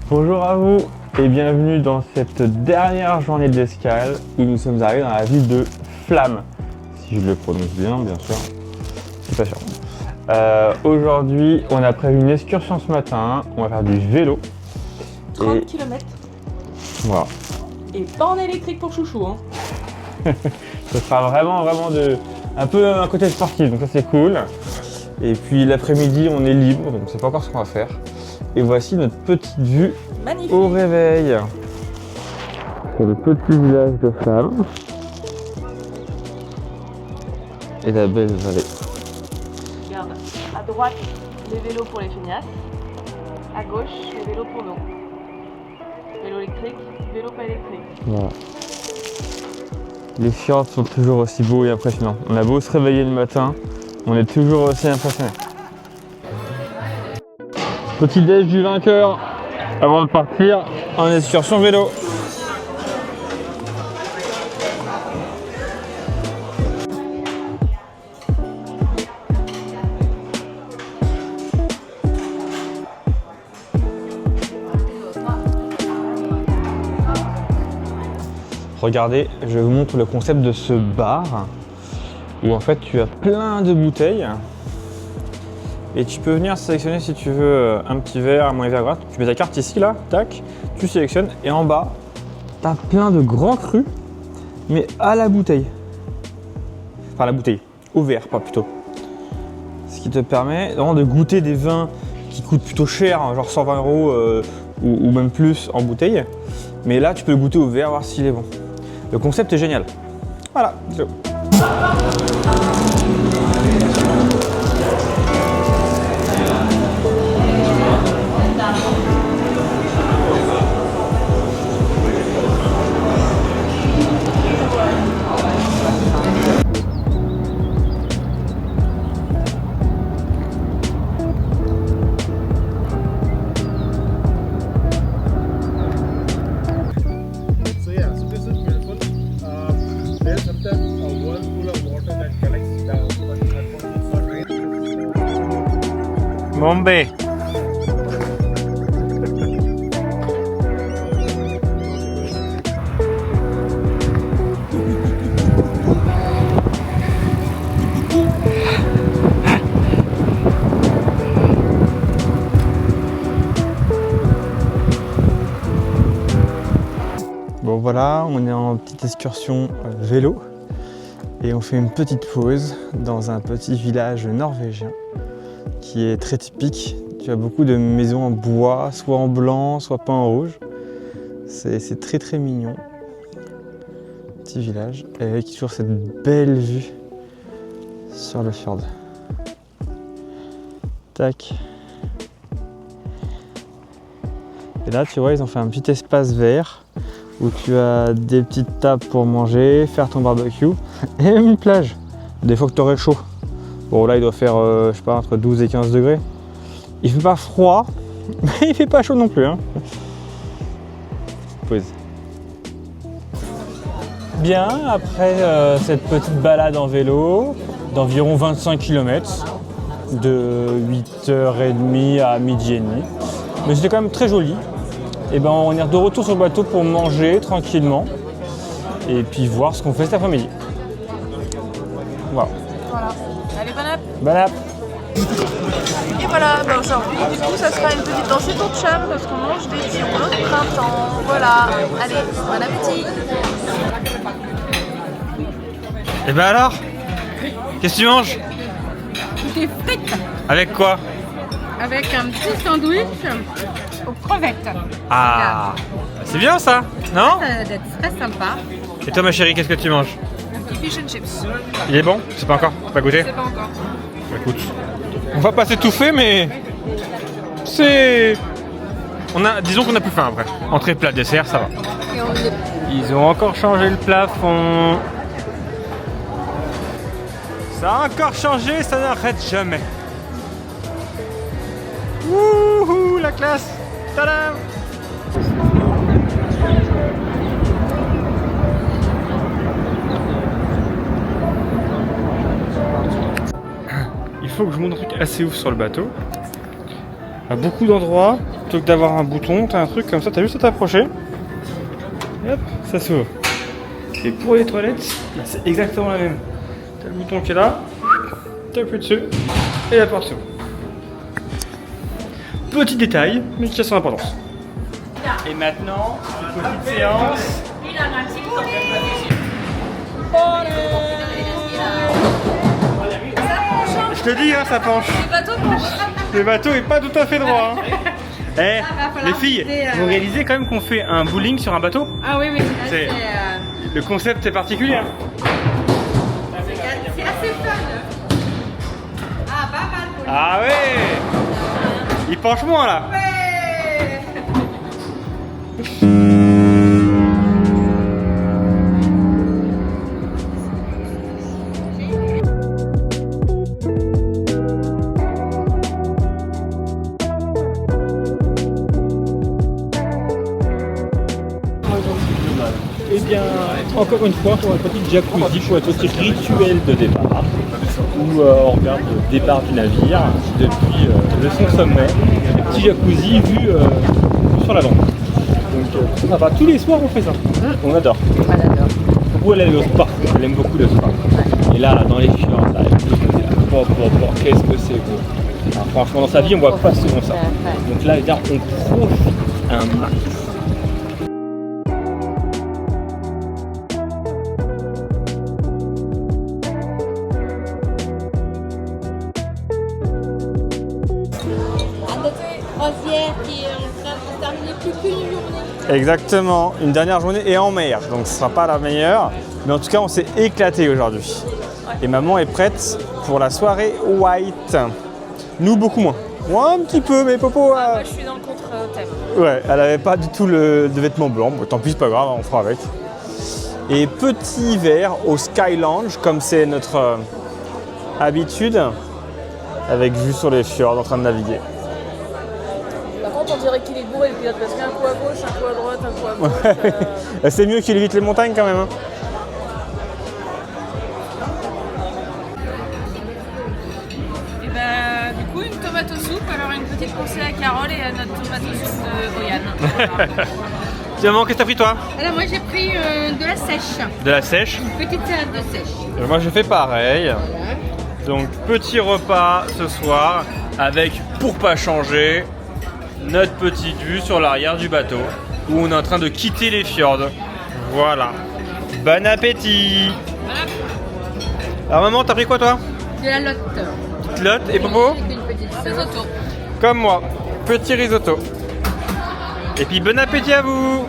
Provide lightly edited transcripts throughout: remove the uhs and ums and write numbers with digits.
Bonjour à vous et bienvenue dans cette dernière journée d'escale où nous sommes arrivés dans la ville de Flamme. Si je le prononce bien sûr, je suis pas sûr. Aujourd'hui, on a prévu une excursion ce matin, on va faire du vélo. 30 km. Voilà. Et pas en électrique pour chouchou, hein. Ce sera vraiment un peu un côté sportif, donc ça c'est cool. Et puis l'après-midi, on est libre, donc on ne sait pas encore ce qu'on va faire. Et voici notre petite vue Magnifique. au réveil. C'est le petit village de Flamme. Et la belle vallée. Regarde, à droite, les vélos pour les feignasses. À gauche, les vélos pour nous. Vélo électrique, vélo pas électrique. Voilà. Les fjords sont toujours aussi beaux et impressionnants. On a beau se réveiller le matin, on est toujours aussi impressionné. Petit déj du vainqueur avant de partir en excursion vélo. Regardez, je vous montre le concept de ce bar où en fait tu as plein de bouteilles et tu peux venir sélectionner si tu veux un petit verre, un moyen verre gratuit. Tu mets ta carte ici là, tac, tu sélectionnes et en bas tu as plein de grands crus mais à la bouteille. Enfin la bouteille, au verre pas plutôt. Ce qui te permet vraiment de goûter des vins qui coûtent plutôt cher, genre 120 € ou même plus en bouteille. Mais là tu peux le goûter au verre, voir s'il est bon. Le concept est génial. Voilà, c'est tout. Bombay. Bon voilà, on est en petite excursion vélo et on fait une petite pause dans un petit village norvégien qui est très typique. Tu as beaucoup de maisons en bois, soit en blanc, soit peint en rouge. C'est très mignon. Petit village avec toujours cette belle vue sur le fjord. Tac. Et là tu vois, ils ont fait un petit espace vert où tu as des petites tables pour manger, faire ton barbecue et même une plage. Des fois que tu aurais chaud. Bon là il doit faire je sais pas entre 12 et 15 degrés. Il fait pas froid, mais il fait pas chaud non plus. Hein. Pause. Bien, après cette petite balade en vélo d'environ 25 km, de 8h30 à midi et demi. Mais c'était quand même très joli. Et ben on est de retour sur le bateau pour manger tranquillement et puis voir ce qu'on fait cet après-midi. Voilà. Voilà. Allez, bon app. Bon app. Et voilà, bah aujourd'hui, du coup, ça sera une petite dansée pour chum parce qu'on mange des petits rouleaux de printemps. Voilà. Allez, bon appétit. Et ben alors, qu'est-ce que tu manges? Des frites Avec quoi? avec un petit sandwich aux crevettes. Ah, c'est bien ça, non? Ça doit être très sympa. Et toi ma chérie, qu'est-ce que tu manges? Un petit fish and chips. Il est bon? C'est pas encore? Pas goûté? C'est pas encore. Écoute, on va pas s'étouffer mais c'est... Disons qu'on a plus faim après. Entrée, plat, dessert, ça va. Et on est... Ils ont encore changé le plafond. Ça a encore changé, ça n'arrête jamais. Wouhou, la classe. Tadam. Il faut que je montre un truc assez ouf sur le bateau. À beaucoup d'endroits, Plutôt que d'avoir un bouton, t'as un truc comme ça, t'as juste à t'approcher. Et hop, ça s'ouvre. Et pour les toilettes, bah, c'est exactement la même. T'as le bouton qui est là, t'appuies dessus, et la porte s'ouvre. Petit détail, mais qui a son importance. Et maintenant, petite séance. Je te dis, hein, ça penche. Le bateau penche. Le bateau est pas tout à fait droit. Hein. Eh, les filles, vous réalisez quand même qu'on fait un bowling sur un bateau? Ah oui, oui. C'est- Le concept est particulier. Hein. C'est assez fun. Ah, pas mal. Pauline. Ah ouais. Il penche moins là. Ouais. Eh bien, encore une fois, pour un petit jacuzzi, pour un petit rituel de départ, où on regarde le départ du navire depuis son sommet, un petit jacuzzi vu sur l'avant. Donc ça va, tous les soirs on fait ça, on adore. On adore. Ou elle aime le spa, elle aime beaucoup le spa. Et là, dans les fjords, là, qu'est-ce que c'est beau. Alors, franchement, dans sa vie, on voit pas souvent ça. Donc là, on profite un max. Croisière qui est en train de se terminer plus qu'une journée. Exactement, une dernière journée et en mer, donc ce sera pas la meilleure, mais en tout cas on s'est éclaté aujourd'hui. Et maman est prête pour la soirée white. Nous beaucoup moins. Moi un petit peu, mais Popo. Moi je suis dans le contre-thème. Ouais, elle avait pas du tout de vêtements blancs, bon, tant pis c'est pas grave, on fera avec. Et petit verre au Sky Lounge, comme c'est notre habitude, avec vue sur les fjords en train de naviguer. Par contre on dirait qu'il est bourré le pilote parce qu'un coup à gauche, un coup à droite, un coup à gauche. C'est mieux qu'il évite les montagnes quand même. Hein. Et bah, du coup, une tomate soupe. Alors, une petite pensée à Carole et à notre tomate soupe de Oyane. Voilà. Maman, qu'est-ce que t'as pris toi? Alors, moi, j'ai pris de la sèche. De la sèche. Une petite salade de sèche. Et moi je fais pareil. Voilà. Donc petit repas ce soir avec, pour pas changer, notre petite vue sur l'arrière du bateau où on est en train de quitter les fjords. Voilà. Bon appétit. Alors maman, t'as pris quoi toi? De la lotte. Petite lotte et Popo? Avec une petite sauce. Comme moi, petit risotto. Et puis bon appétit à vous.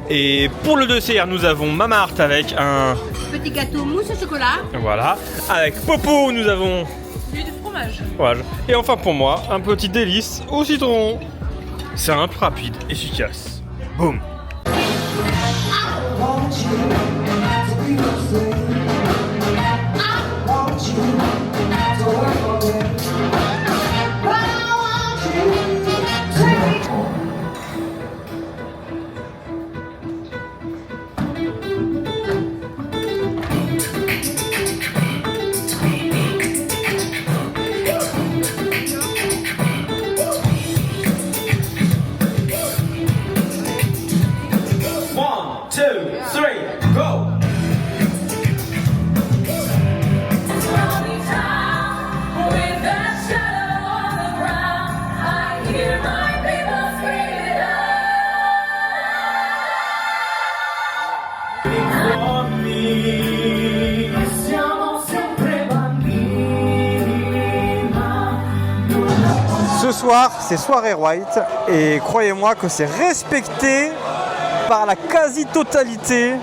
Et pour le dessert, nous avons Mamart avec un... Petit gâteau mousse au chocolat. Voilà. Avec Popo, nous avons... Du fromage. Voilà. Et enfin pour moi, un petit délice au citron. Simple, rapide, efficace. Boum. Ce soir, c'est soirée white et croyez-moi que c'est respecté par la quasi-totalité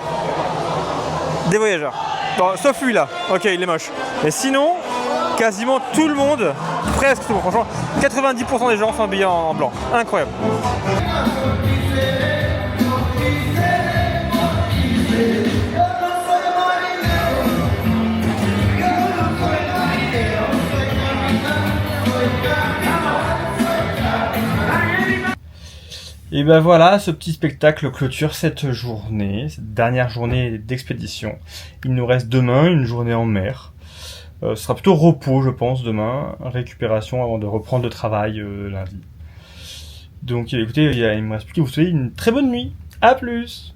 des voyageurs. Bon, sauf lui là, ok il est moche. Mais sinon, quasiment tout le monde, presque tout le monde, franchement, 90% des gens sont habillés en blanc. Incroyable. Et ben voilà, ce petit spectacle clôture cette journée, cette dernière journée d'expédition. Il nous reste demain une journée en mer. Ce sera plutôt repos, je pense, demain. Récupération avant de reprendre le travail lundi. Donc écoutez, il me reste plus qu'à vous souhaiter une très bonne nuit. À plus!